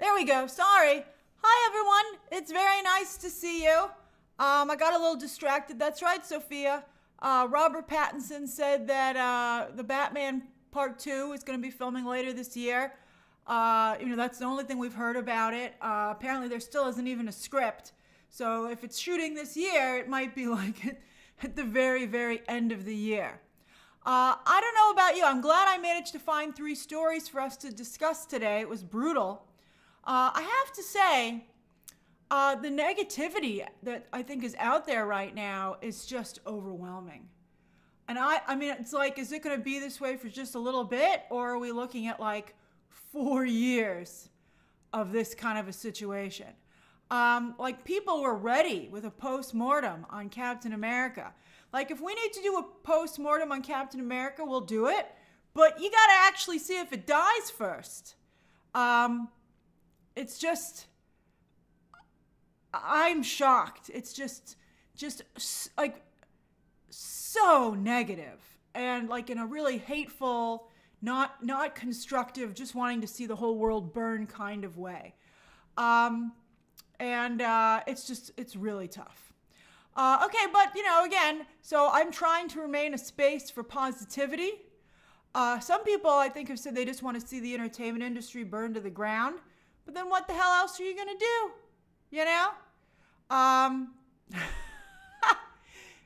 There we go. Sorry. Hi, everyone. It's very nice to see you. I got a little distracted. That's right, Sophia. Robert Pattinson said that the Batman Part 2 is going to be filming later this year. That's the only thing we've heard about it. Apparently, there still isn't even a script. So if it's shooting this year, it might be like at the very, very end of the year. I don't know about you. I'm glad I managed to find 3 stories for us to discuss today. It was brutal. I have to say, the negativity that I think is out there right now is just overwhelming. And I mean, it's like, is it going to be this way for just a little bit? Or are we looking at like 4 years of this kind of a situation? Like people were ready with a post-mortem on Captain America. Like if we need to do a post-mortem on Captain America, we'll do it. But you got to actually see if it dies first. It's just, I'm shocked. It's just like so negative and like in a really hateful, not constructive, just wanting to see the whole world burn kind of way. It's really tough. Okay, but again, so I'm trying to remain a space for positivity. Some people I think have said they just want to see the entertainment industry burn to the ground. But then what the hell else are you going to do?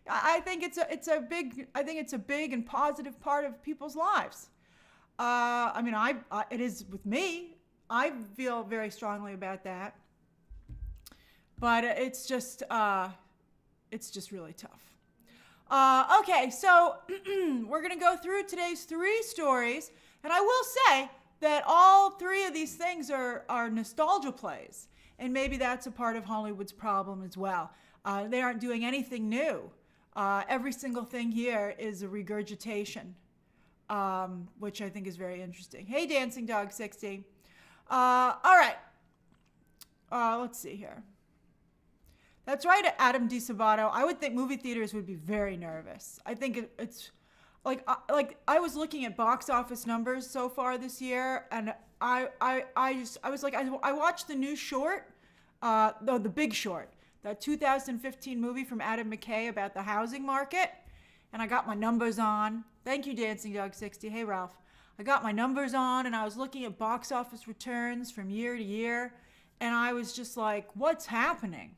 I think it's a big and positive part of people's lives. It is with me. I feel very strongly about that. But it's just really tough. Okay, so we're going to go through today's 3 stories, and I will say that all 3 of these things are nostalgia plays, and maybe that's a part of Hollywood's problem as well. They aren't doing anything new. Every single thing here is a regurgitation, which I think is very interesting. Hey, Dancing Dog 60. All right. Let's see here. That's right, Adam DiSabato. I would think movie theaters would be very nervous. I think it's like I was looking at box office numbers so far this year, and I watched the new short, The Big Short, that 2015 movie from Adam McKay about the housing market, and I got my numbers on. Thank you, Dancing Dog 60. Hey, Ralph. I got my numbers on, and I was looking at box office returns from year to year, and I was just like, what's happening?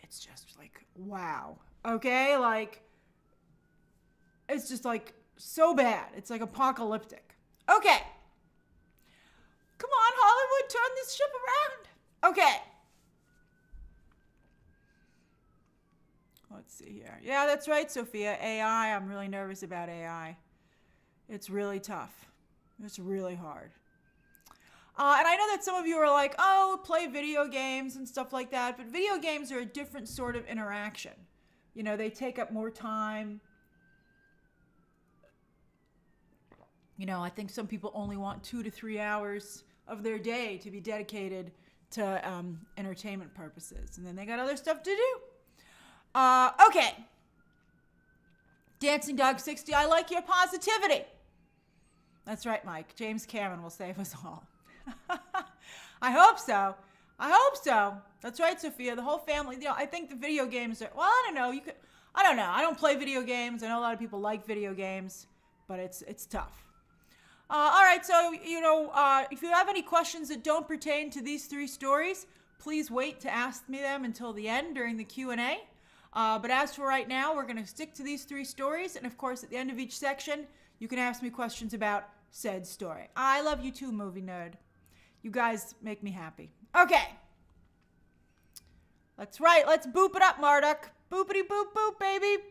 It's just like, wow. Okay, like, it's just like so bad. It's like apocalyptic. Okay. Come on, Hollywood, turn this ship around. Okay. Let's see here. Yeah, that's right, Sophia. AI, I'm really nervous about AI. It's really tough. It's really hard. And I know that some of you are like, oh, play video games and stuff like that. But video games are a different sort of interaction. They take up more time. I think some people only want 2 to 3 hours of their day to be dedicated to entertainment purposes. And then they got other stuff to do. Okay. Dancing Dog 60, I like your positivity. That's right, Mike. James Cameron will save us all. I hope so. That's right, Sophia. The whole family. I think the video games are. Well, I don't know. I don't know. I don't play video games. I know a lot of people like video games, but it's tough. All right. So if you have any questions that don't pertain to these 3 stories, please wait to ask me them until the end during the Q&A. But as for right now, we're going to stick to these 3 stories, and of course, at the end of each section, you can ask me questions about said story. I love you too, movie nerd. You guys make me happy. Okay. That's right. Let's boop it up, Marduk. Boopity boop boop, baby.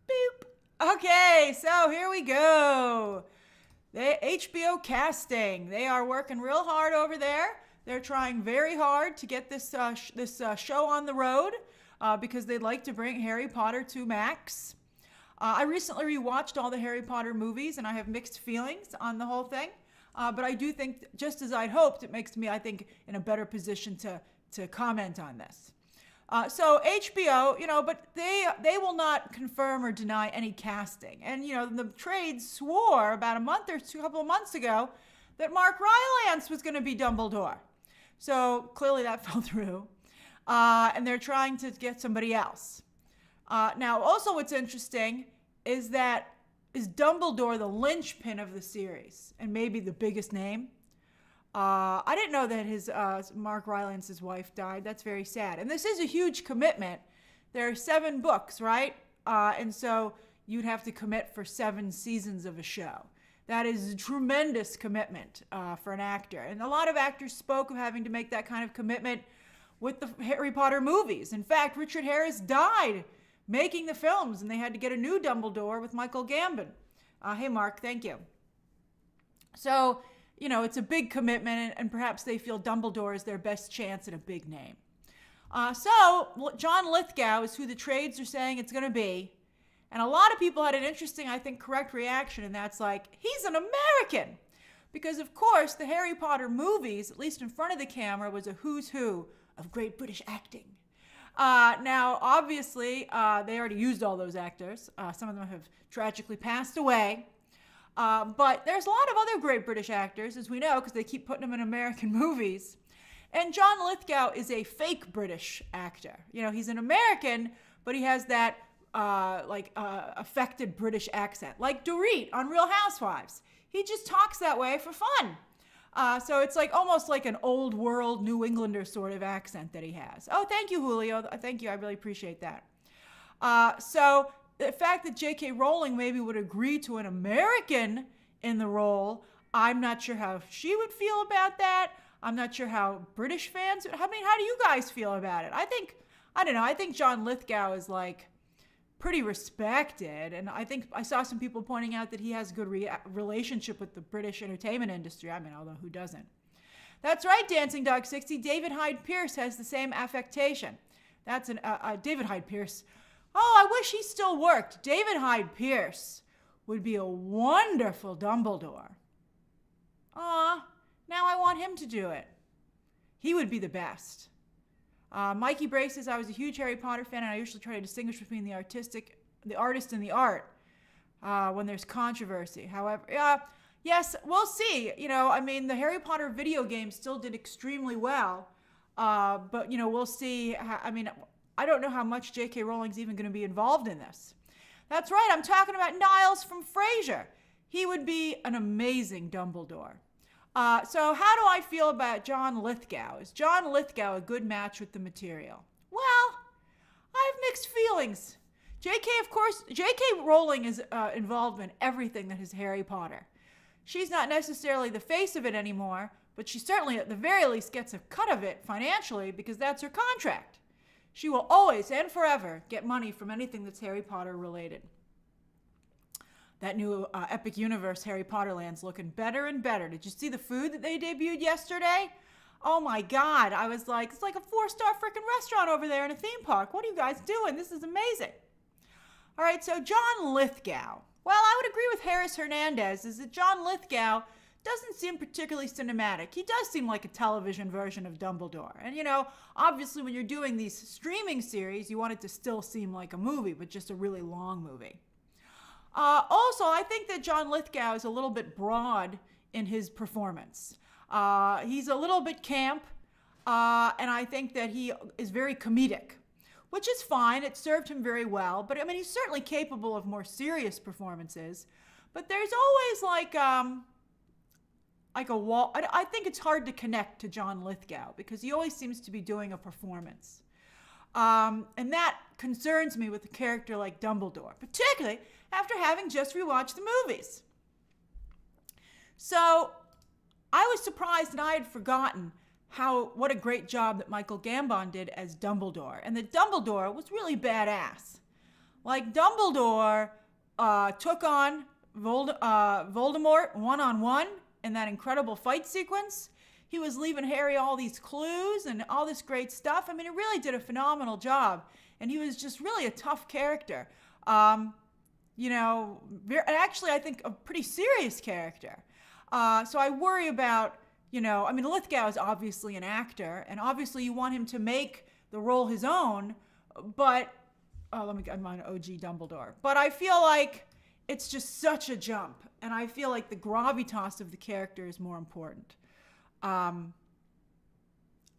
Boop. Okay, so here we go. The HBO casting. They are working real hard over there. They're trying very hard to get this show on the road because they'd like to bring Harry Potter to Max. I recently rewatched all the Harry Potter movies, and I have mixed feelings on the whole thing. But I do think, just as I'd hoped, it makes me, I think, in a better position to comment on this. So HBO, but they will not confirm or deny any casting. And, the trade swore about a couple of months ago that Mark Rylance was going to be Dumbledore. So clearly that fell through. And they're trying to get somebody else. Now, also what's interesting is that is Dumbledore the linchpin of the series and maybe the biggest name? I didn't know that his Mark Rylance's wife died. That's very sad. And this is a huge commitment. There are 7 books, right? And so you'd have to commit for 7 seasons of a show. That is a tremendous commitment for an actor. And a lot of actors spoke of having to make that kind of commitment with the Harry Potter movies. In fact, Richard Harris died making the films, and they had to get a new Dumbledore with Michael Gambon. Hey, Mark, thank you. So, you know, it's a big commitment, and perhaps they feel Dumbledore is their best chance at a big name. So, John Lithgow is who the trades are saying it's going to be. And a lot of people had an interesting, I think, correct reaction, and that's like, he's an American. Because, of course, the Harry Potter movies, at least in front of the camera, was a who's who of great British acting. Now, obviously, they already used all those actors. Some of them have tragically passed away. But there's a lot of other great British actors, as we know, because they keep putting them in American movies. And John Lithgow is a fake British actor. You know, he's an American, but he has that affected British accent, like Dorit on Real Housewives. He just talks that way for fun. So it's like almost like an old world New Englander sort of accent that he has. Oh, thank you, Julio. Thank you. I really appreciate that. So the fact that J.K. Rowling maybe would agree to an American in the role, I'm not sure how she would feel about that. I'm not sure how British fans, how do you guys feel about it? I think John Lithgow is like pretty respected, and I think I saw some people pointing out that he has a good relationship with the British entertainment industry. I mean, although who doesn't? That's right, Dancing Dog 60. David Hyde Pierce has the same affectation. That's David Hyde Pierce. Oh, I wish he still worked. David Hyde Pierce would be a wonderful Dumbledore. Now I want him to do it. He would be the best. Mikey Bray says, I was a huge Harry Potter fan, and I usually try to distinguish between the artist and the art when there's controversy. However, yes, we'll see. You know, I mean, the Harry Potter video game still did extremely well, but, you know, we'll see. I don't know how much J.K. Rowling's even going to be involved in this. That's right, I'm talking about Niles from Frasier. He would be an amazing Dumbledore. So how do I feel about John Lithgow? Is John Lithgow a good match with the material? Well, I have mixed feelings. J.K. Rowling is involved in everything that is Harry Potter. She's not necessarily the face of it anymore, but she certainly at the very least gets a cut of it financially because that's her contract. She will always and forever get money from anything that's Harry Potter related. That new Epic Universe Harry Potter land's looking better and better. Did you see the food that they debuted yesterday? Oh my God. I was like, it's like a 4-star freaking restaurant over there in a theme park. What are you guys doing? This is amazing. All right, so John Lithgow. Well, I would agree with Harris Hernandez is that John Lithgow doesn't seem particularly cinematic. He does seem like a television version of Dumbledore. And, you know, obviously when you're doing these streaming series, you want it to still seem like a movie, but just a really long movie. Also, I think that John Lithgow is a little bit broad in his performance. He's a little bit camp, and I think that he is very comedic, which is fine. It served him very well. But, I mean, he's certainly capable of more serious performances. But there's always like a wall. I think it's hard to connect to John Lithgow because he always seems to be doing a performance. And that concerns me with a character like Dumbledore, particularly after having just rewatched the movies. So I was surprised and I had forgotten what a great job that Michael Gambon did as Dumbledore. And that Dumbledore was really badass. Like Dumbledore took on Voldemort one-on-one in that incredible fight sequence. He was leaving Harry all these clues and all this great stuff. I mean, he really did a phenomenal job. And he was just really a tough character. You know, actually, I think a pretty serious character. So I worry about, you know, I mean, Lithgow is obviously an actor. And obviously you want him to make the role his own. But, I'm on OG Dumbledore. But I feel like it's just such a jump. And I feel like the gravitas of the character is more important. I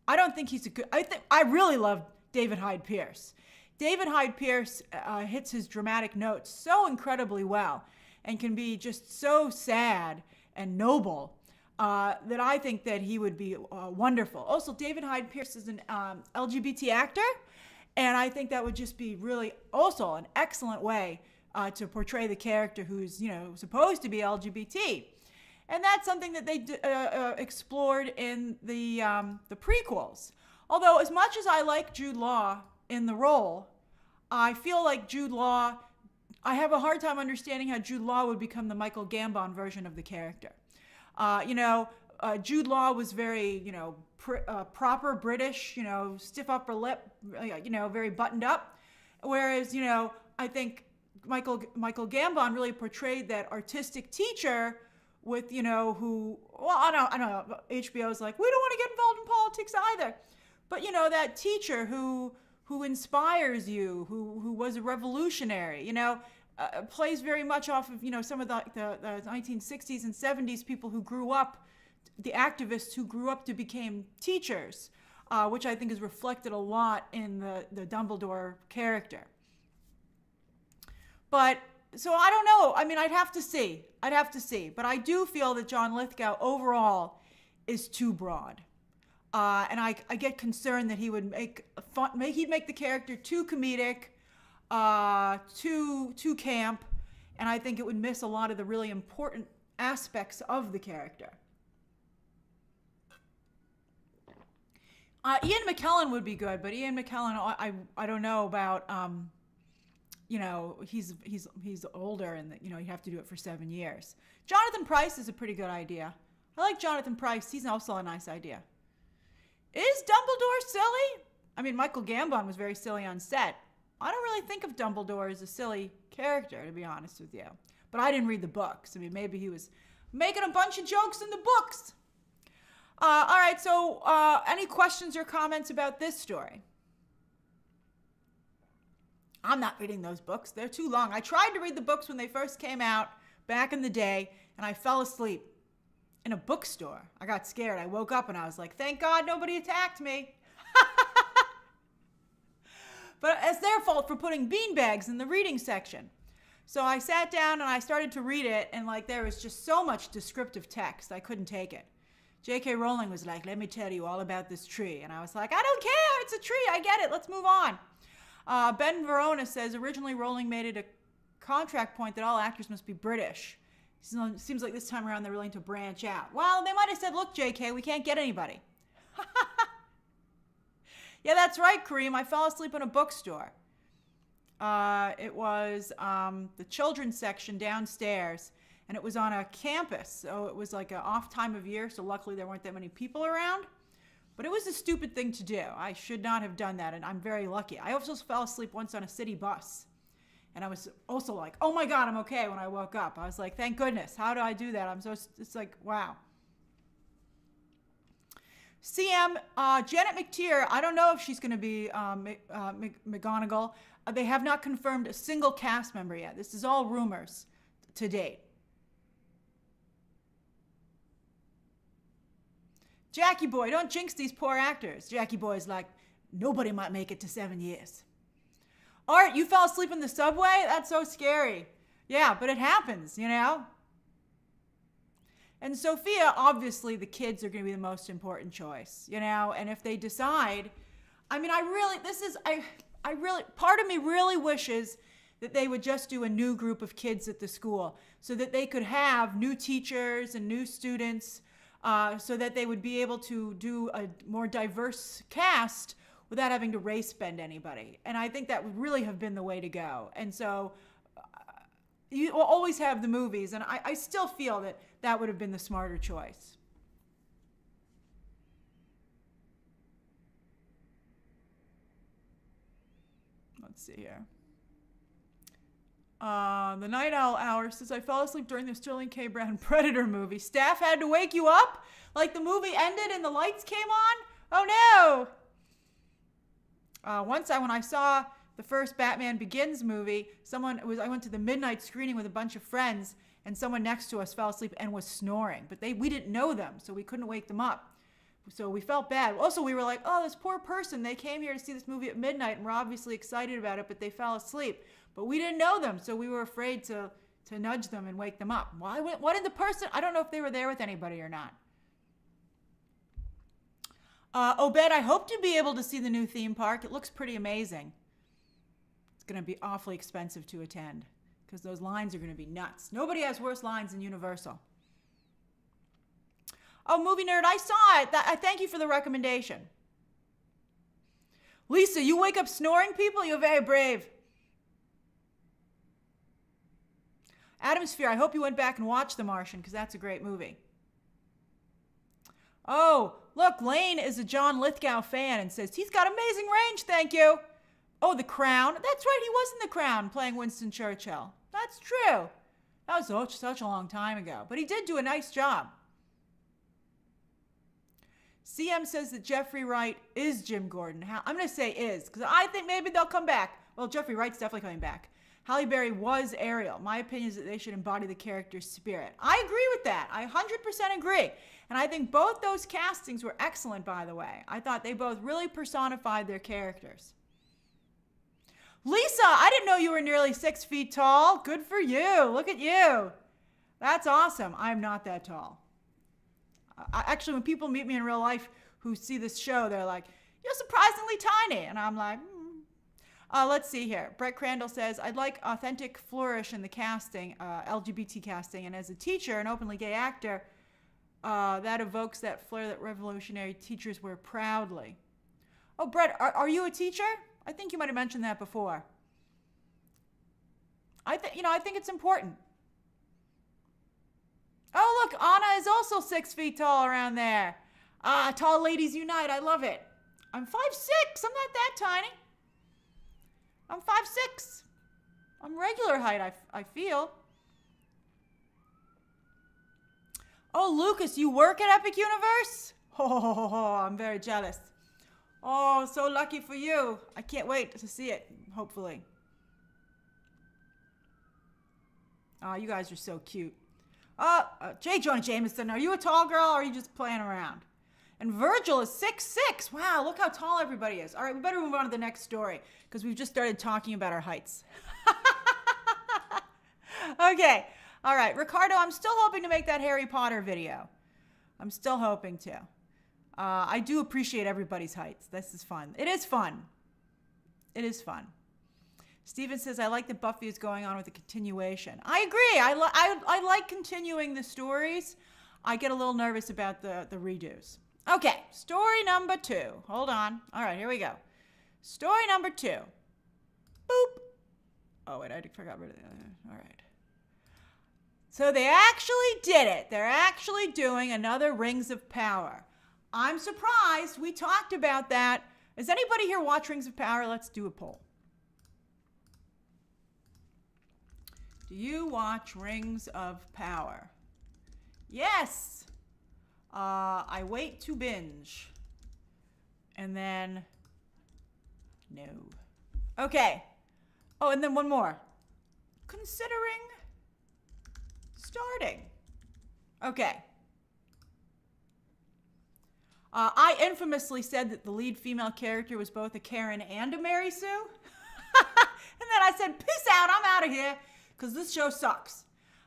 don't think he's a good, I really love David Hyde Pierce. David Hyde Pierce hits his dramatic notes so incredibly well and can be just so sad and noble that I think that he would be wonderful. Also, David Hyde Pierce is an LGBT actor, and I think that would just be really also an excellent way to portray the character who's, supposed to be LGBT. And that's something that they explored in the prequels. Although, as much as I like Jude Law in the role, I feel like I have a hard time understanding how Jude Law would become the Michael Gambon version of the character. Jude Law was very, proper British, stiff upper lip, very buttoned up. Whereas, I think Michael Gambon really portrayed that artistic teacher with, I don't know, HBO's like, we don't want to get involved in politics either. But, that teacher who inspires you, who was a revolutionary, plays very much off of, some of the 1960s and 70s people who grew up, the activists who grew up to become teachers, which I think is reflected a lot in the Dumbledore character. But, so I don't know. I mean, I'd have to see. But I do feel that John Lithgow overall is too broad. And I get concerned that he would he'd make the character too comedic, too camp, and I think it would miss a lot of the really important aspects of the character. Ian McKellen would be good, but Ian McKellen, I don't know about. He's older, and you have to do it for 7 years. Jonathan Pryce is a pretty good idea. I like Jonathan Pryce. He's also a nice idea. Is Dumbledore silly? I mean, Michael Gambon was very silly on set. I don't really think of Dumbledore as a silly character, to be honest with you. But I didn't read the books. I mean, maybe he was making a bunch of jokes in the books. All right, so any questions or comments about this story? I'm not reading those books. They're too long. I tried to read the books when they first came out back in the day, and I fell asleep in a bookstore. I got scared. I woke up and I was like, thank God nobody attacked me. But it's their fault for putting beanbags in the reading section. So I sat down and I started to read it, and there was just so much descriptive text. I couldn't take it. J.K. Rowling was like, let me tell you all about this tree. And I was like, I don't care. It's a tree. I get it. Let's move on. Ben Verona says, originally Rowling made it a contract point that all actors must be British. Seems like this time around they're willing to branch out. Well, they might have said, look, JK, we can't get anybody. Yeah, that's right, Kareem. I fell asleep in a bookstore. It was the children's section downstairs, and it was on a campus. So it was like an off time of year, so luckily there weren't that many people around. But it was a stupid thing to do. I should not have done that, and I'm very lucky. I also fell asleep once on a city bus. And I was also like, oh my God, I'm okay when I woke up. I was like, thank goodness. How do I do that? It's like, wow. CM, Janet McTeer, I don't know if she's going to be McGonagall. They have not confirmed a single cast member yet. This is all rumors to date. Jackie Boy, don't jinx these poor actors. Jackie Boy's like, nobody might make it to 7 years. Art, you fell asleep in the subway? That's so scary. Yeah, but it happens, And Sophia, obviously the kids are going to be the most important choice, And if they decide, I mean, part of me really wishes that they would just do a new group of kids at the school so that they could have new teachers and new students, so that they would be able to do a more diverse cast without having to race bend anybody. And I think that would really have been the way to go. And so you will always have the movies, and I still feel that that would have been the smarter choice. Let's see here. The Night Owl Hour says, I fell asleep during the Sterling K. Brown Predator movie. Staff had to wake you up? Like the movie ended and the lights came on? Oh no! When I saw the first Batman Begins movie, I went to the midnight screening with a bunch of friends, and someone next to us fell asleep and was snoring. But we didn't know them, so we couldn't wake them up. So we felt bad. Also, we were like, oh, this poor person, they came here to see this movie at midnight and were obviously excited about it, but they fell asleep. But we didn't know them, so we were afraid to nudge them and wake them up. What did the person, I don't know if they were there with anybody or not. Obed, I hope to be able to see the new theme park. It looks pretty amazing. It's going to be awfully expensive to attend because those lines are going to be nuts. Nobody has worse lines than Universal. Oh, Movie Nerd, I saw it. I thank you for the recommendation. Lisa, you wake up snoring people? You're very brave. Adamsphere, I hope you went back and watched The Martian because that's a great movie. Oh, look, Lane is a John Lithgow fan and says, he's got amazing range, thank you. Oh, The Crown. That's right, he was in The Crown playing Winston Churchill. That's true. That was such a long time ago. But he did do a nice job. CM says that Jeffrey Wright is Jim Gordon. I'm going to say is, because I think maybe they'll come back. Well, Jeffrey Wright's definitely coming back. Halle Berry was Ariel. My opinion is that they should embody the character's spirit. I agree with that. I 100% agree. And I think both those castings were excellent, by the way. I thought they both really personified their characters. Lisa, I didn't know you were nearly 6 feet tall. Good for you. Look at you. That's awesome. I'm not that tall. Actually, when people meet me in real life who see this show, they're like, you're surprisingly tiny. And I'm like, let's see here. Brett Crandall says, I'd like authentic flourish in the casting, LGBT casting. And as a teacher, an openly gay actor, that evokes that flair that revolutionary teachers wear proudly. Oh, Brett, are you a teacher? I think you might have mentioned that before. I think it's important. Oh, look, Anna is also 6 feet tall around there. Tall ladies unite. I love it. I'm 5'6". I'm not that tiny. I'm 5'6". I'm regular height, I feel. Oh, Lucas, you work at Epic Universe? Oh, I'm very jealous. Oh, so lucky for you. I can't wait to see it, hopefully. Oh, you guys are so cute. J. Jonah Jameson, are you a tall girl or are you just playing around? And Virgil is 6'6". Wow, look how tall everybody is. All right, we better move on to the next story because we've just started talking about our heights. Okay, all right. Ricardo, I'm still hoping to make that Harry Potter video. I'm still hoping to. I do appreciate everybody's heights. This is fun. It is fun. It is fun. Steven says, I like that Buffy is going on with a continuation. I agree. I like continuing the stories. I get a little nervous about the redos. Okay, story number 2. Hold on. All right, here we go. Story number 2. Boop. Oh, wait, I forgot rid of the other. All right. So they actually did it. They're actually doing another Rings of Power. I'm surprised. We talked about that. Does anybody here watch Rings of Power? Let's do a poll. Do you watch Rings of Power? Yes. I wait to binge. And then, no. Okay. Oh, and then one more. Considering starting. Okay. I infamously said that the lead female character was both a Karen and a Mary Sue. And then I said, peace out, I'm out of here, because this show sucks.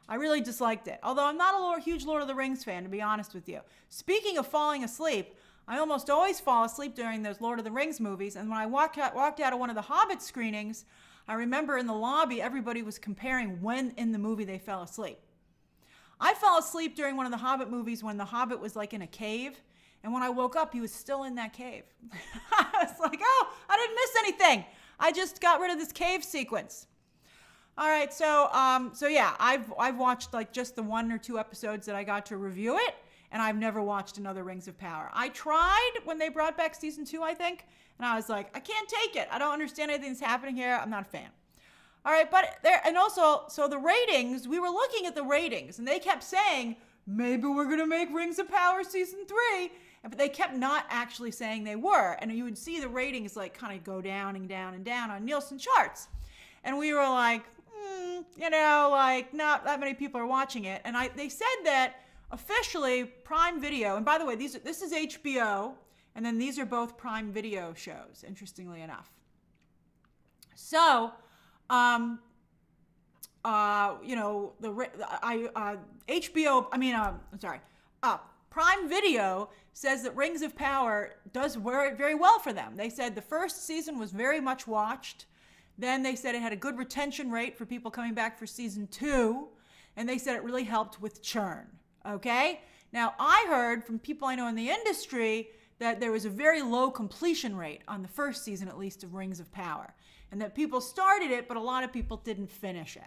I really disliked it. Although I'm not a huge Lord of the Rings fan, to be honest with you. Speaking of falling asleep, I almost always fall asleep during those Lord of the Rings movies. And when I walked out of one of the Hobbit screenings, I remember in the lobby, everybody was comparing when in the movie they fell asleep. I fell asleep during one of the Hobbit movies when the Hobbit was like in a cave. And when I woke up, he was still in that cave. I was like, oh, I didn't miss anything. I just got rid of this cave sequence. All right, so yeah, I've watched like just the 1 or 2 episodes that I got to review it, and I've never watched another Rings of Power. I tried when they brought back season 2, I think, and I was like, I can't take it. I don't understand anything that's happening here. I'm not a fan. All right, but there, and also, so the ratings, we were looking at the ratings, and they kept saying, maybe we're gonna make Rings of Power season 3, but they kept not actually saying they were. And you would see the ratings like kind of go down and down and down on Nielsen charts. And we were like, like not that many people are watching it. And they said that officially Prime Video, and by the way, this is HBO, and then these are both Prime Video shows, interestingly enough. So, Prime Video says that Rings of Power does very, very well for them. They said the first season was very much watched. Then they said it had a good retention rate for people coming back for season 2. And they said it really helped with churn. Okay? Now, I heard from people I know in the industry that there was a very low completion rate on the first season, at least, of Rings of Power. And that people started it, but a lot of people didn't finish it.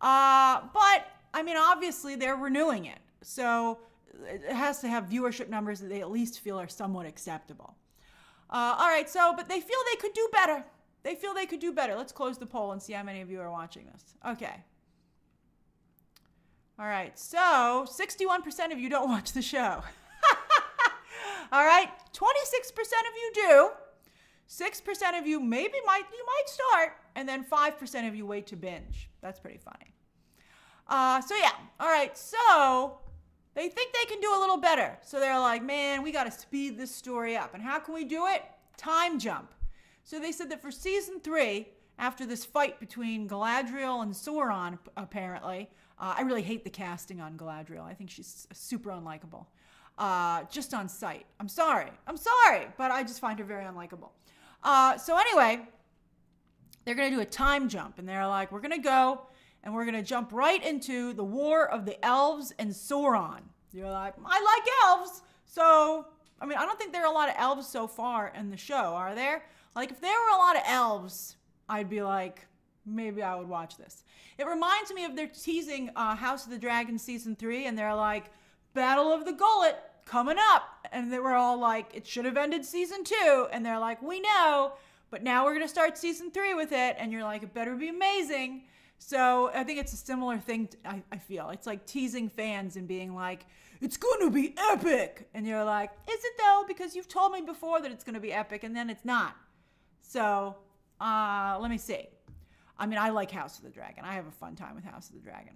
But, obviously, they're renewing it. So it has to have viewership numbers that they at least feel are somewhat acceptable. All right, but they feel they could do better. They feel they could do better. Let's close the poll and see how many of you are watching this. Okay. All right, so 61% of you don't watch the show. All right, 26% of you do. 6% of you might start, and then 5% of you wait to binge. That's pretty funny. All right, so they think they can do a little better. So they're like, man, we got to speed this story up. And how can we do it? Time jump. So they said that for season 3, after this fight between Galadriel and Sauron, apparently, I really hate the casting on Galadriel. I think she's super unlikable. Just on sight. I'm sorry, but I just find her very unlikable. So anyway, they're going to do a time jump, and they're like, we're going to go, and we're going to jump right into the War of the Elves and Sauron. You're like, I like elves, so, I don't think there are a lot of elves so far in the show, are there? Like, if there were a lot of elves, I'd be like, maybe I would watch this. It reminds me of they're teasing House of the Dragon season 3, and they're like, Battle of the Gullet coming up. And they were all like, it should have ended season 2. And they're like, we know, but now we're going to start season 3 with it. And you're like, it better be amazing. So I think it's a similar thing, I feel. It's like teasing fans and being like, it's going to be epic. And you're like, is it though? Because you've told me before that it's going to be epic, and then it's not. So let me see. I like House of the Dragon. I have a fun time with House of the Dragon.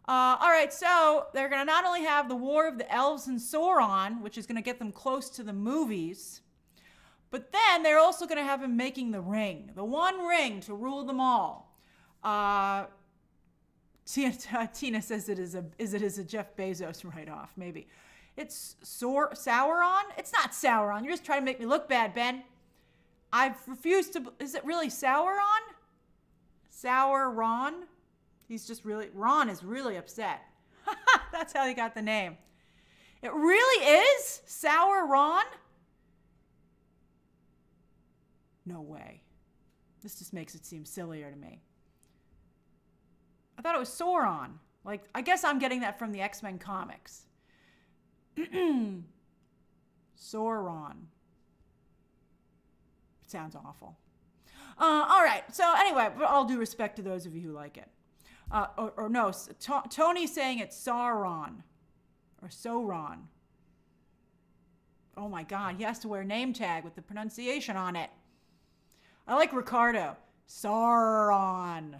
All right, so they're going to not only have the War of the Elves and Sauron, which is going to get them close to the movies, but then they're also going to have him making the ring, the one ring to rule them all. Tina says it is a Jeff Bezos write-off, maybe. It's Sauron? It's not Sauron. You're just trying to make me look bad, Ben. I've refused to... Is it really Sauron? Sauron? Ron is really upset. That's how he got the name. It really is Sauron? No way. This just makes it seem sillier to me. I thought it was Sauron. Like, I guess I'm getting that from the X-Men comics. Sauron. It sounds awful. All right. So anyway, but all due respect to those of you who like it. No, Tony's saying it's Sauron. Or Sauron. Oh my God, he has to wear a name tag with the pronunciation on it. I like Ricardo. Sauron.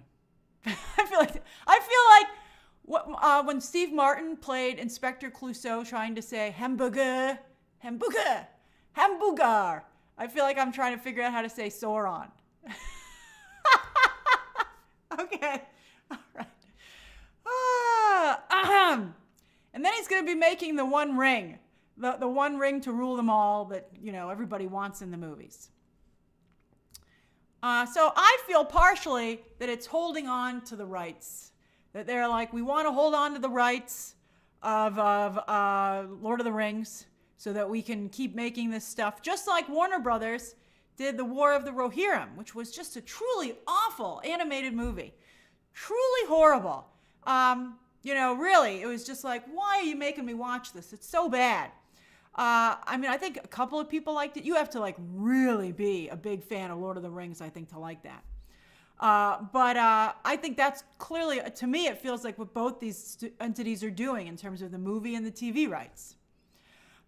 I feel like when Steve Martin played Inspector Clouseau trying to say hamburger, I feel like I'm trying to figure out how to say Sauron. Okay. All right. And then he's going to be making the one ring. The one ring to rule them all that, everybody wants in the movies. So I feel partially that it's holding on to the rights. That they're like, we want to hold on to the rights of Lord of the Rings so that we can keep making this stuff. Just like Warner Brothers did the War of the Rohirrim, which was just a truly awful animated movie. Truly horrible. Really, it was just like, why are you making me watch this? It's so bad. I think a couple of people liked it. You have to really be a big fan of Lord of the Rings, I think, to like that. But I think that's clearly, to me, it feels like what both these entities are doing in terms of the movie and the TV rights.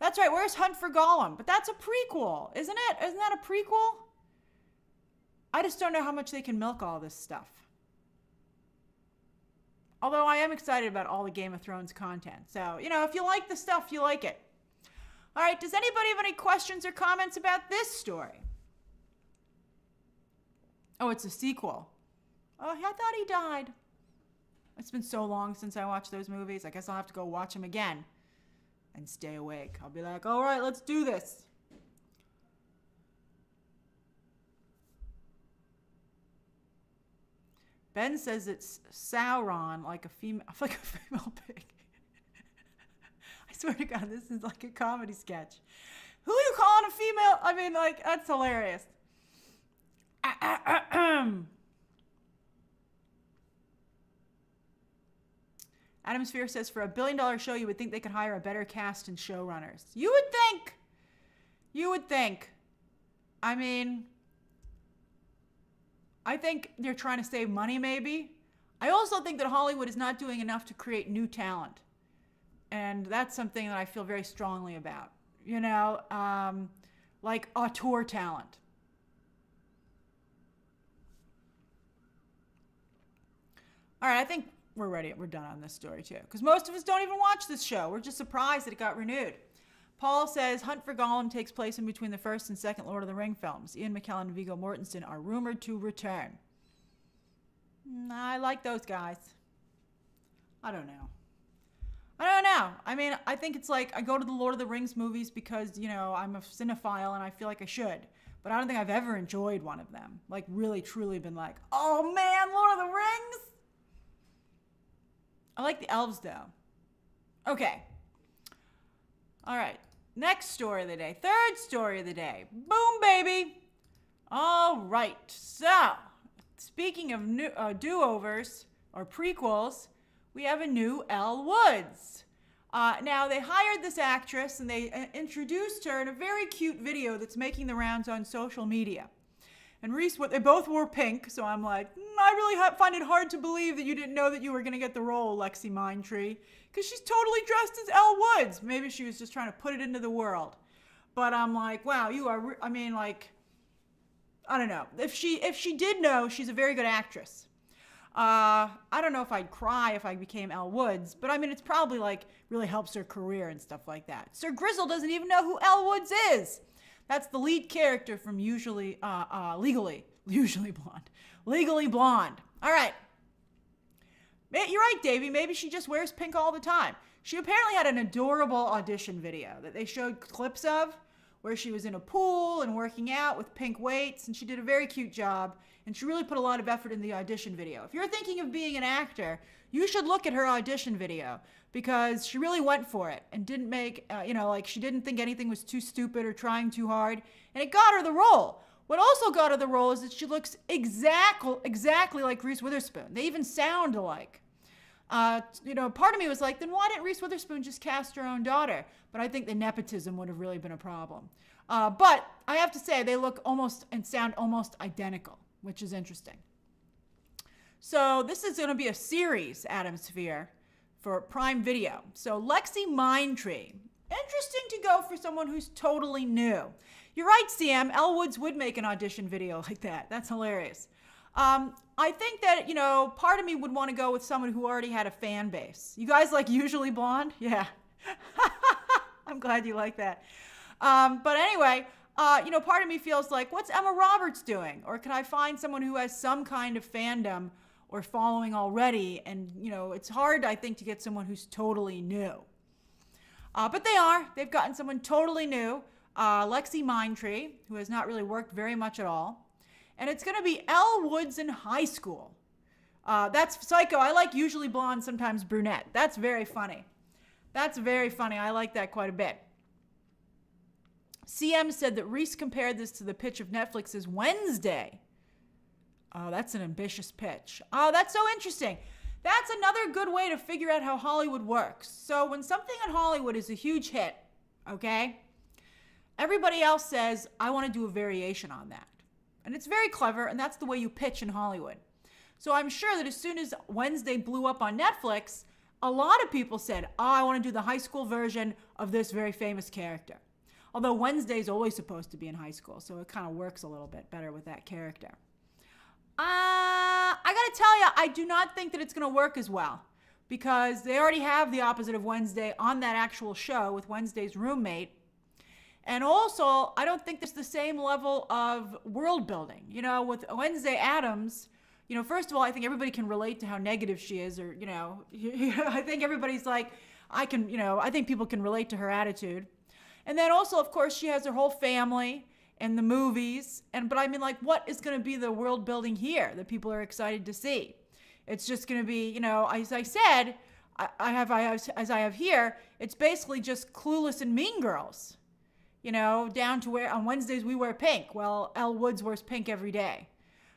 That's right. Where's Hunt for Gollum? But that's a prequel, isn't it? Isn't that a prequel? I just don't know how much they can milk all this stuff. Although I am excited about all the Game of Thrones content. So, if you like the stuff, you like it. All right, does anybody have any questions or comments about this story? Oh, it's a sequel. Oh, I thought he died. It's been so long since I watched those movies. I guess I'll have to go watch them again and stay awake. I'll be like, all right, let's do this. Ben says it's Sauron, like a female pig. I swear to God, this is like a comedy sketch. Who are you calling a female? I mean, like, that's hilarious. Adam Sphere says, for $1 billion show, you would think they could hire a better cast and showrunners. You would think. You would think. I mean, I think they're trying to save money, maybe. I also think that Hollywood is not doing enough to create new talent. And that's something that I feel very strongly about. Like auteur talent. All right, I think we're ready. We're done on this story, too. Because most of us don't even watch this show. We're just surprised that it got renewed. Paul says, Hunt for Gollum takes place in between the first and second Lord of the Ring films. Ian McKellen and Viggo Mortensen are rumored to return. I like those guys. I don't know. I mean, I think it's like I go to the Lord of the Rings movies because, I'm a cinephile and I feel like I should. But I don't think I've ever enjoyed one of them. Like, really, truly been like, oh, man, Lord of the Rings? I like the elves, though. Okay. All right. Next story of the day. Third story of the day. Boom, baby. All right. So, speaking of new do-overs or prequels, we have a new Elle Woods. Now, they hired this actress and they introduced her in a very cute video that's making the rounds on social media. And Reese, they both wore pink, so I'm like, I really find it hard to believe that you didn't know that you were going to get the role, Lexi Minetree, because she's totally dressed as Elle Woods. Maybe she was just trying to put it into the world. But I'm like, wow, you are, I don't know. If she did know, she's a very good actress. I don't know if I'd cry if I became Elle Woods, but it's probably like really helps her career and stuff like that. Sir Grizzle doesn't even know who Elle Woods is. That's the lead character from Legally Blonde. All right. You're right, Davey. Maybe she just wears pink all the time. She apparently had an adorable audition video that they showed clips of where she was in a pool and working out with pink weights, and she did a very cute job, and she really put a lot of effort in the audition video. If you're thinking of being an actor, you should look at her audition video because she really went for it and didn't make, she didn't think anything was too stupid or trying too hard, and it got her the role. What also got her the role is that she looks exactly like Reese Witherspoon. They even sound alike. Part of me was like, then why didn't Reese Witherspoon just cast her own daughter? But I think the nepotism would have really been a problem. But I have to say, they look almost and sound almost identical, which is interesting. So this is going to be a series, Adam Sphere, for Prime Video. So Lexi Minetree. Interesting to go for someone who's totally new. You're right, CM. Elle Woods would make an audition video like that. That's hilarious. I think that, part of me would want to go with someone who already had a fan base. You guys like Usually Blonde? Yeah. I'm glad you like that. But anyway, part of me feels like, what's Emma Roberts doing? Or can I find someone who has some kind of fandom or following already? And, it's hard, I think, to get someone who's totally new. But they've gotten someone totally new, Lexi Minetree, who has not really worked very much at all. And it's going to be Elle Woods in high school. That's psycho. I like Usually Blonde, sometimes brunette. That's very funny. I like that quite a bit. CM said that Reese compared this to the pitch of Netflix's Wednesday. Oh, that's an ambitious pitch. Oh, that's so interesting. That's another good way to figure out how Hollywood works. So when something in Hollywood is a huge hit, okay, everybody else says, I want to do a variation on that. And it's very clever, and that's the way you pitch in Hollywood. So I'm sure that as soon as Wednesday blew up on Netflix, a lot of people said, oh, I want to do the high school version of this very famous character. Although Wednesday's always supposed to be in high school, so it kind of works a little bit better with that character. I got to tell you, I do not think that it's going to work as well, because they already have the opposite of Wednesday on that actual show with Wednesday's roommate. And also, I don't think there's the same level of world building. You know, with Wednesday Addams, you know, first of all, I think everybody can relate to how negative she is, or, you know, I think everybody's like, I think people can relate to her attitude. And then also, of course, she has her whole family and the movies. But I mean, like, what is going to be the world building here that people are excited to see? It's just going to be, you know, as I said, as I have here, it's basically just Clueless and Mean Girls. You know, down to where on Wednesdays we wear pink. Well, Elle Woods wears pink every day.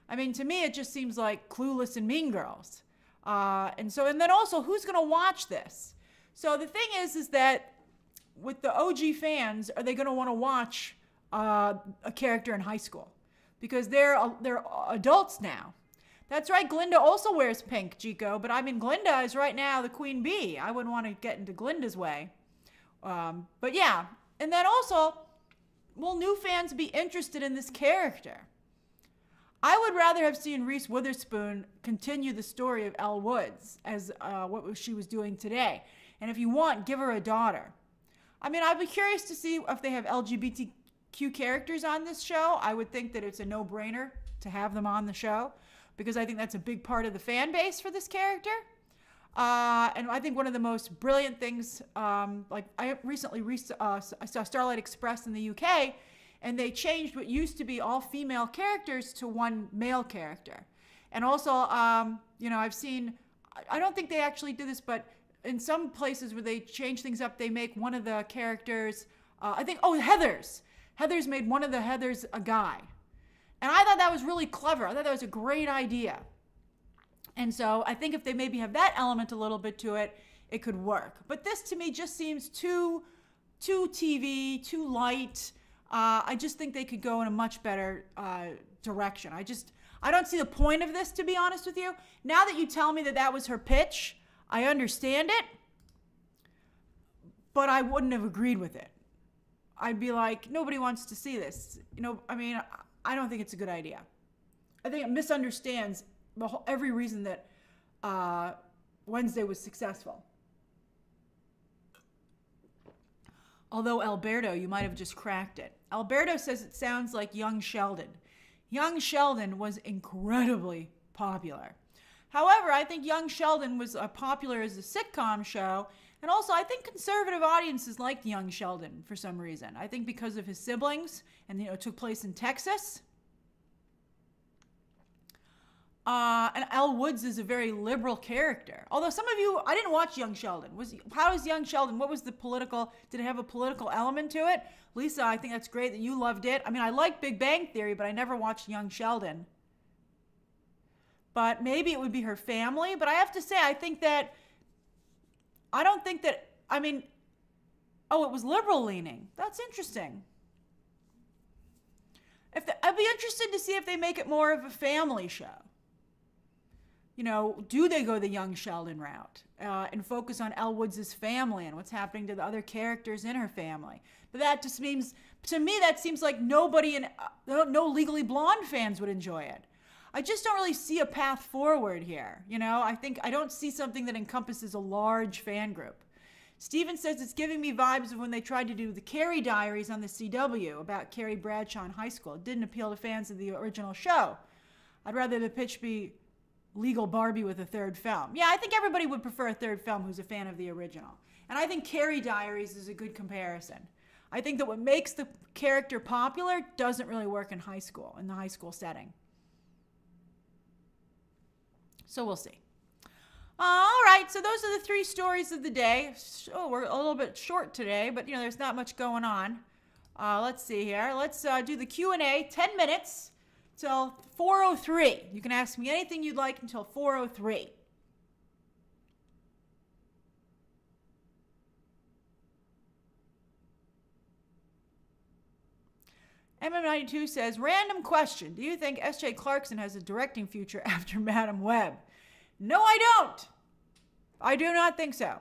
I mean, to me, it just seems like Clueless and Mean Girls. And then also, who's going to watch this? So the thing is that with the OG fans, are they going to want to watch a character in high school? Because they're adults now. That's right, Glinda also wears pink, Chico. But I mean, Glinda is right now the queen bee. I wouldn't want to get into Glinda's way. But yeah. And then also, will new fans be interested in this character? I would rather have seen Reese Witherspoon continue the story of Elle Woods as what she was doing today. And if you want, give her a daughter. I mean, I'd be curious to see if they have LGBTQ characters on this show. I would think that it's a no-brainer to have them on the show, because I think that's a big part of the fan base for this character. And I think one of the most brilliant things, like I recently I saw Starlight Express in the UK, and they changed what used to be all female characters to one male character. And also, you know, I've seen, I don't think they actually did this, but in some places where they change things up, they make one of the characters, Heathers. Heathers made one of the Heathers a guy. And I thought that was really clever. I thought that was a great idea. And so I think if they maybe have that element a little bit to it, it could work. But this to me just seems too TV, too light. I just think they could go in a much better direction. I don't see the point of this, to be honest with you. Now that you tell me that that was her pitch, I understand it, but I wouldn't have agreed with it. I'd be like, nobody wants to see this. You know, I mean, I don't think it's a good idea. I think it misunderstands every reason that Wednesday was successful. Although Alberto, you might have just cracked it. Alberto says it sounds like Young Sheldon. Young Sheldon was incredibly popular. However, I think Young Sheldon was popular as a sitcom show, and also I think conservative audiences liked Young Sheldon for some reason. I think because of his siblings, and you know, it took place in Texas. And Elle Woods is a very liberal character. Although some of you, I didn't watch Young Sheldon. How is Young Sheldon? What was the political, did it have a political element to it? Lisa, I think that's great that you loved it. I mean, I like Big Bang Theory, but I never watched Young Sheldon. But maybe it would be her family. But I have to say, it was liberal leaning. That's interesting. I'd be interested to see if they make it more of a family show. You know, do they go the Young Sheldon route and focus on Elle Woods' family and what's happening to the other characters in her family? But that just means, to me, that seems like no Legally Blonde fans would enjoy it. I just don't really see a path forward here. You know, I don't see something that encompasses a large fan group. Steven says it's giving me vibes of when they tried to do the Carrie Diaries on the CW about Carrie Bradshaw in high school. It didn't appeal to fans of the original show. I'd rather the pitch be Legal Barbie with a third film. Yeah, I think everybody would prefer a third film who's a fan of the original. And I think Carrie Diaries is a good comparison. I think that what makes the character popular doesn't really work in high school, in the high school setting. So we'll see. All right, so those are the 3 stories of the day. Oh, we're a little bit short today, but you know, there's not much going on. Let's see here. Let's do the Q&A, 10 minutes till 4:03. You can ask me anything you'd like until 4:03. MM92 says, random question. Do you think S.J. Clarkson has a directing future after Madam Web? No, I don't. I do not think so.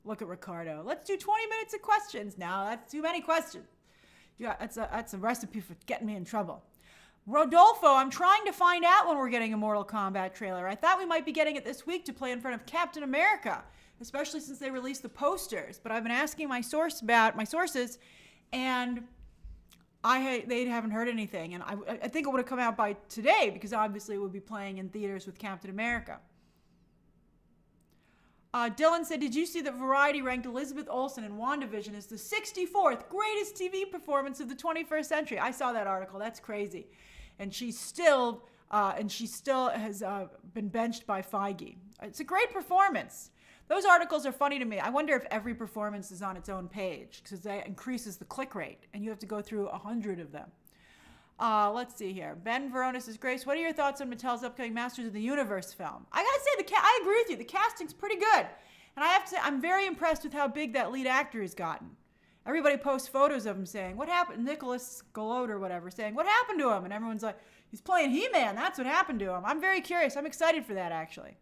Look at Ricardo. Let's do 20 minutes of questions. Now that's too many questions. Yeah, that's a recipe for getting me in trouble. Rodolfo, I'm trying to find out when we're getting a Mortal Kombat trailer. I thought we might be getting it this week to play in front of Captain America, especially since they released the posters. But I've been asking my sources, and they haven't heard anything. And I think it would have come out by today because obviously it would be playing in theaters with Captain America. Dylan said, did you see that Variety ranked Elizabeth Olsen in WandaVision as the 64th greatest TV performance of the 21st century? I saw that article. That's crazy. And she still has been benched by Feige. It's a great performance. Those articles are funny to me. I wonder if every performance is on its own page because that increases the click rate and you have to go through 100 of them. Let's see here. Ben Verona says, Grace, what are your thoughts on Mattel's upcoming Masters of the Universe film? I gotta say, I agree with you. The casting's pretty good. And I have to say, I'm very impressed with how big that lead actor has gotten. Everybody posts photos of him saying, what happened? Nicholas Galot or whatever saying, what happened to him? And everyone's like, he's playing He-Man. That's what happened to him. I'm very curious. I'm excited for that, actually.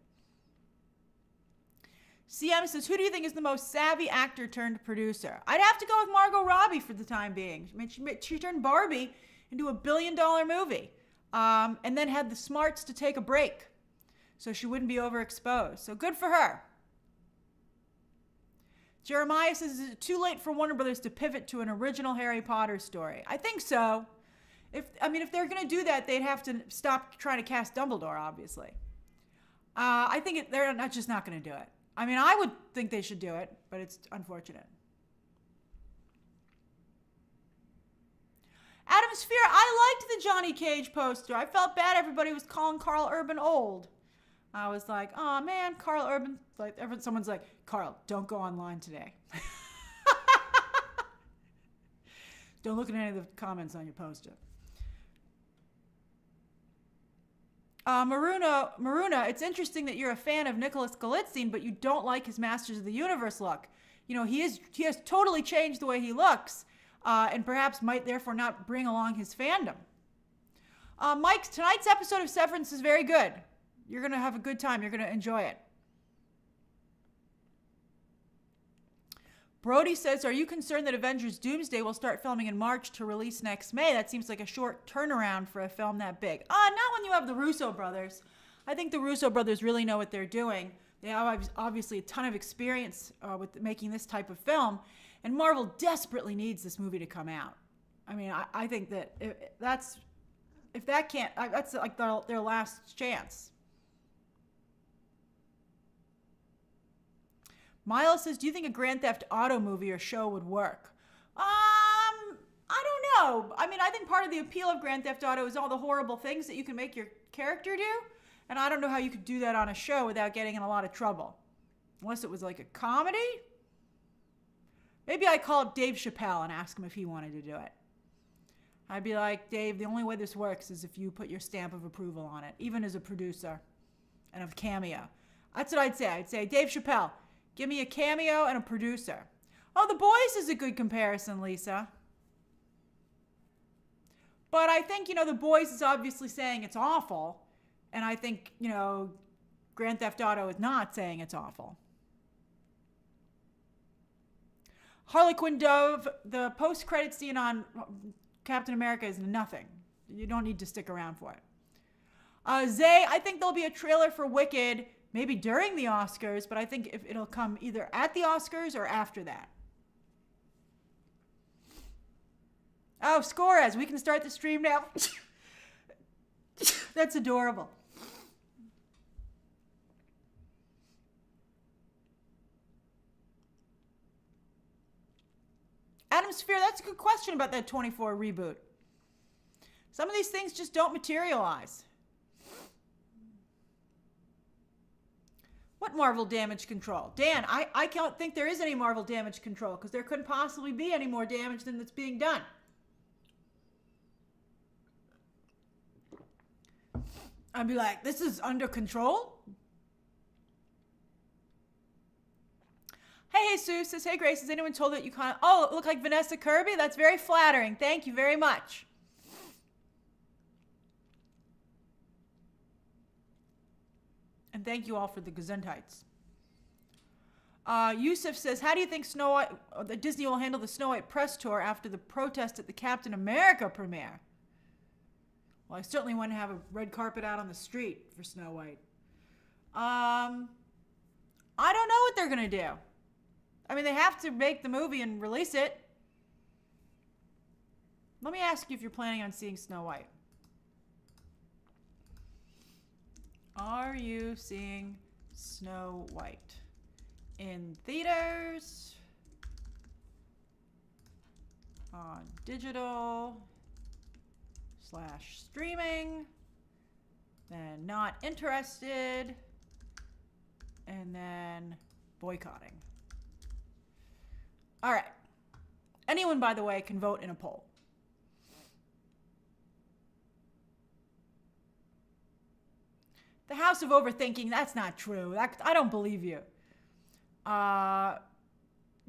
CM says, who do you think is the most savvy actor turned producer? I'd have to go with Margot Robbie for the time being. I mean, she turned Barbie into a $1 billion movie and then had the smarts to take a break so she wouldn't be overexposed. So good for her. Jeremiah says, is it too late for Warner Brothers to pivot to an original Harry Potter story? I think so. If they're going to do that, they'd have to stop trying to cast Dumbledore, obviously. I think they're just not going to do it. I mean, I would think they should do it, but it's unfortunate. Adam Sphere, I liked the Johnny Cage poster. I felt bad everybody was calling Carl Urban old. I was like, oh man, Carl Urban. Like, someone's like, Carl, don't go online today. Don't look at any of the comments on your poster. Maruna, it's interesting that you're a fan of Nicholas Galitzine, but you don't like his Masters of the Universe look. You know, he has totally changed the way he looks, and perhaps might therefore not bring along his fandom. Mike, tonight's episode of Severance is very good. You're going to have a good time. You're going to enjoy it. Brody says, are you concerned that Avengers Doomsday will start filming in March to release next May? That seems like a short turnaround for a film that big. Not when you have the Russo brothers. I think the Russo brothers really know what they're doing. They have obviously a ton of experience with making this type of film, and Marvel desperately needs this movie to come out. I mean, I think that that's like their last chance. Miles says, do you think a Grand Theft Auto movie or show would work? I don't know. I mean, I think part of the appeal of Grand Theft Auto is all the horrible things that you can make your character do. And I don't know how you could do that on a show without getting in a lot of trouble. Unless it was like a comedy. Maybe I'd call up Dave Chappelle and ask him if he wanted to do it. I'd be like, Dave, the only way this works is if you put your stamp of approval on it, even as a producer and a cameo. That's what I'd say. I'd say, Dave Chappelle, give me a cameo and a producer. Oh, The Boys is a good comparison, Lisa. But I think, The Boys is obviously saying it's awful. And I think, Grand Theft Auto is not saying it's awful. Harley Quinn Dove, the post-credit scene on Captain America is nothing. You don't need to stick around for it. Zay, I think there'll be a trailer for Wicked maybe during the Oscars, but I think it'll come either at the Oscars or after that. Oh, Scores, we can start the stream now. That's adorable. Adam Sphere, that's a good question about that 24 reboot. Some of these things just don't materialize. What Marvel damage control? Dan, I don't think there is any Marvel damage control because there couldn't possibly be any more damage than that's being done. I'd be like, this is under control? Hey, Jesus says, hey, Grace, has anyone told that you kind of, oh, it looked like Vanessa Kirby? That's very flattering. Thank you very much. And thank you all for the Gesundheits. Yusuf says, how do you think Disney will handle the Snow White press tour after the protest at the Captain America premiere? Well, I certainly want to have a red carpet out on the street for Snow White. I don't know what they're going to do. I mean, they have to make the movie and release it. Let me ask you if you're planning on seeing Snow White. Are you seeing Snow White in theaters, on digital / streaming, then not interested, and then boycotting? All right. Anyone, by the way, can vote in a poll. The House of Overthinking, that's not true. I don't believe you.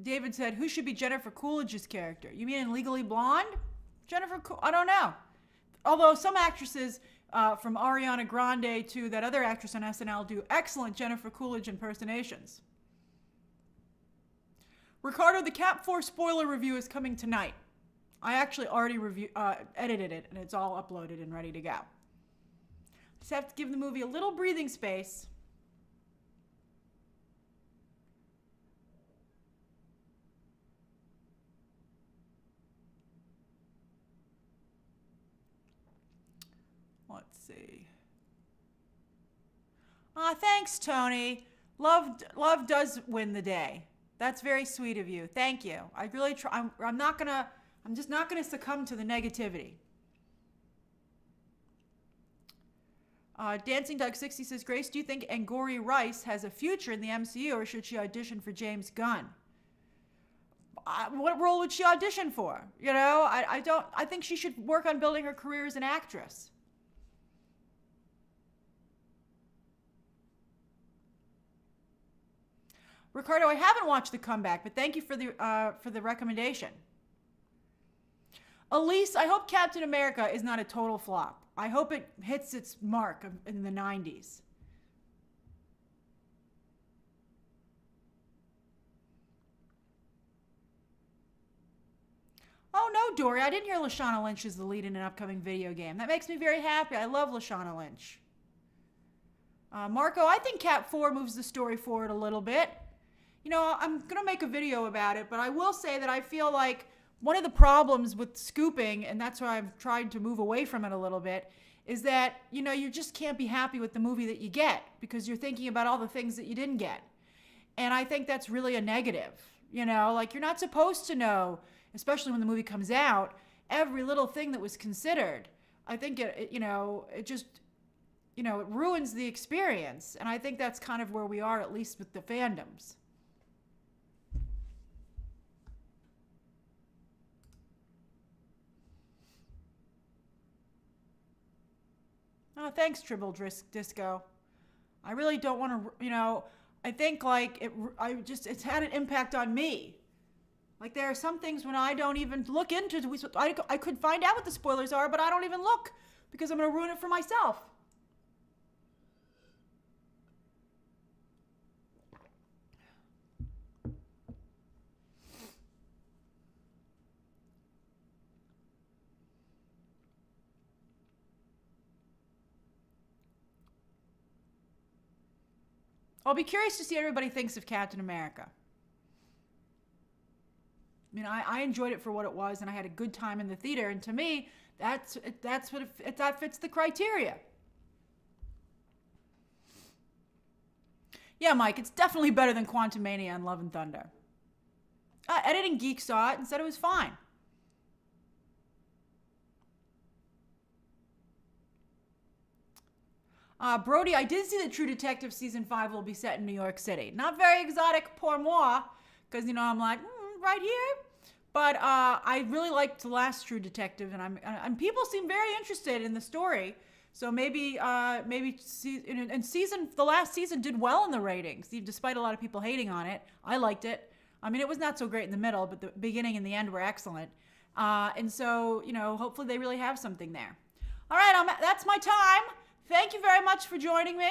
David said, who should be Jennifer Coolidge's character? You mean in Legally Blonde? I don't know. Although some actresses, from Ariana Grande to that other actress on SNL, do excellent Jennifer Coolidge impersonations. Ricardo, the Cap 4 spoiler review is coming tonight. I actually already edited it, and it's all uploaded and ready to go. Just have to give the movie a little breathing space. Let's see. Thanks, Tony. Love does win the day. That's very sweet of you. Thank you. I really try. I'm just not gonna succumb to the negativity. Dancing Doug 60 says, Grace, do you think Angourie Rice has a future in the MCU, or should she audition for James Gunn? What role would she audition for? You know, I think she should work on building her career as an actress. Ricardo, I haven't watched The Comeback, but thank you for the recommendation. Elise, I hope Captain America is not a total flop. I hope it hits its mark in the 90s. Oh no, Dory, I didn't hear Lashana Lynch is the lead in an upcoming video game. That makes me very happy. I love Lashana Lynch. Marco, I think Cap 4 moves the story forward a little bit. You know, I'm going to make a video about it, but I will say that I feel like one of the problems with scooping, and that's why I've tried to move away from it a little bit, is that, you know, you just can't be happy with the movie that you get because you're thinking about all the things that you didn't get. And I think that's really a negative. You know, like, you're not supposed to know, especially when the movie comes out, every little thing that was considered. I think it just, you know, it ruins the experience. And I think that's kind of where we are, at least with the fandoms. Oh, thanks, Tribble Disco. I really don't want to, you know, I think like it's had an impact on me. Like, there are some things when I don't even look into, I could find out what the spoilers are, but I don't even look because I'm going to ruin it for myself. I'll be curious to see what everybody thinks of Captain America. I mean, I enjoyed it for what it was, and I had a good time in the theater. And to me, that fits the criteria. Yeah, Mike, it's definitely better than Quantumania and Love and Thunder. Editing Geek saw it and said it was fine. Brody, I did see that True Detective Season 5 will be set in New York City. Not very exotic pour moi, because, you know, I'm like, right here. But I really liked the last True Detective, and people seem very interested in the story. So maybe the last season did well in the ratings, despite a lot of people hating on it. I liked it. I mean, it was not so great in the middle, but the beginning and the end were excellent. And so, you know, hopefully they really have something there. All right, that's my time. Thank you very much for joining me.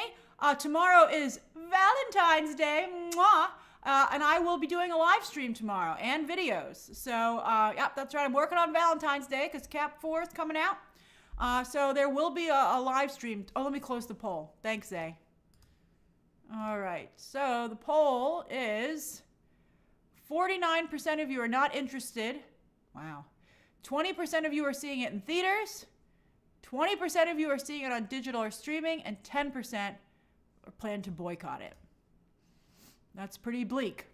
Tomorrow is Valentine's Day. Mwah. And I will be doing a live stream tomorrow and videos. So, yep, that's right. I'm working on Valentine's Day because Cap 4 is coming out. So there will be a live stream. Oh, let me close the poll. Thanks, Zay. All right. So the poll is 49% of you are not interested. Wow. 20% of you are seeing it in theaters. 20% of you are seeing it on digital or streaming. And 10% are planning to boycott it. That's pretty bleak.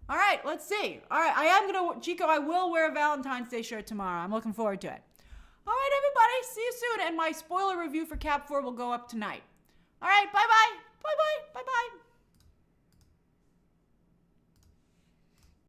All right, let's see. All right, Chico, I will wear a Valentine's Day shirt tomorrow. I'm looking forward to it. All right, everybody, see you soon. And my spoiler review for Cap 4 will go up tonight. All right, bye-bye.